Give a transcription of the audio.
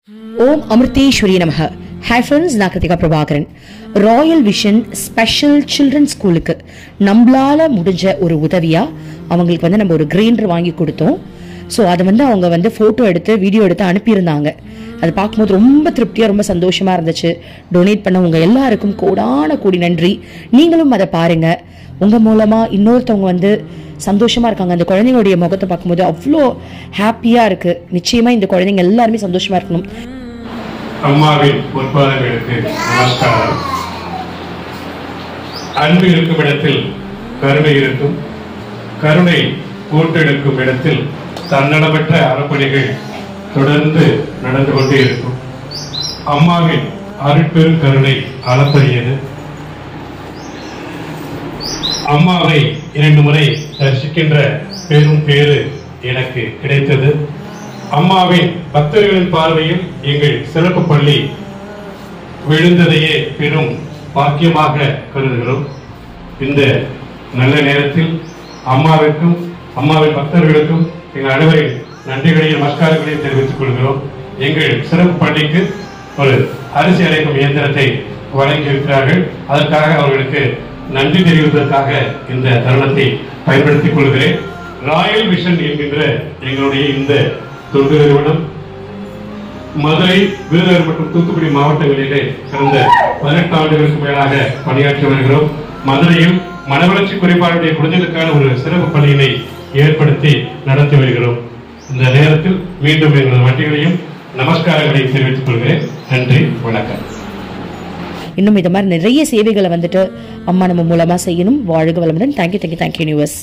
ஓம் அமிர்தேஸ்வரி நமக. Hi friends, நான் Krithika Prabhakaran. Royal vision special children ஸ்கூலுக்கு நம்மளால முடிஞ்ச ஒரு உதவியா அவங்களுக்கு நம்ம ஒரு கிரைண்டர் வாங்கி கொடுத்தோம். ஸோ அதை அவங்க ஃபோட்டோ எடுத்து வீடியோ எடுத்து அனுப்பியிருந்தாங்க. அது பார்க்கும்போது ரொம்ப திருப்தியாக ரொம்ப சந்தோஷமா இருந்துச்சு. டொனேட் பண்ணவங்க எல்லாருக்கும் கோடான கோடி நன்றி. நீங்களும் அதை பாருங்க. உங்க மூலமா இன்னொருத்தவங்க சந்தோஷமா இருக்காங்க. அந்த குழந்தைங்களுடைய முகத்தை பார்க்கும்போது அவ்வளோ ஹாப்பியா இருக்கு. நிச்சயமா இந்த குழந்தைங்க எல்லாருமே சந்தோஷமா இருக்கணும். அம்மாவின் பொற்பாதங்களுக்கு நமஸ்காரம். அன்பு இருக்கும் இடத்தில் கருணை இருக்கும், கருணை கூட்டெடுக்கும் இடத்தில் தன்னலமற்ற அறப்பணிகள் தொடர்ந்து நடந்து கொண்டே இருக்கும். அம்மாவின் அருட்பெரும் கருணை அளப்பரியது. அம்மாவை 2 முறை தரிசிக்கின்ற பெரும் பேறு எனக்கு கிடைத்தது. அம்மாவின் பக்தர்களின் பார்வையில் எங்கள் சிறப்பு பள்ளி விழுந்ததையே பெரும் பாக்கியமாக கருதுகிறோம். இந்த நல்ல நேரத்தில் அம்மாவிற்கும் அம்மாவின் பக்தர்களுக்கும் எங்கள் அனைவரின் நன்றிகளையும் நமஸ்காரங்களையும் தெரிவித்துக் கொள்கிறோம். எங்கள் சிறப்பு பள்ளிக்கு ஒரு அரிசி அரைக்கும் இயந்திரத்தை வழங்கியிருக்கிறார்கள். அதற்காக அவர்களுக்கு நன்றி தெரிவிப்பதற்காக இந்த தருணத்தை பயன்படுத்திக் கொள்கிறேன். ராயல் விஷன் என்கின்ற எங்களுடைய இந்த தொண்டு நிறுவனம் மதுரை, விருதுநகர் மற்றும் தூத்துக்குடி மாவட்டங்களிலே கடந்த 18 ஆண்டுகளுக்கு மேலாக பணியாற்றி வருகிறோம். மதுரையில் மனவளர்ச்சி குறைபாடுடைய குழந்தைகளுக்கான ஒரு சிறப்பு பள்ளியினை ஏற்படுத்தி நடத்தி வருகிறோம். இந்த நேரத்தில் மீண்டும் எங்களது நன்றிகளையும் நமஸ்காரங்களையும் தெரிவித்துக் கொள்கிறேன். நன்றி, வணக்கம். இன்னும் இது மாதிரி நிறைய சேவைகளை அம்மா நம்ம மூலமா செய்யணும். வாழ்க வளமுடன். Thank you universe.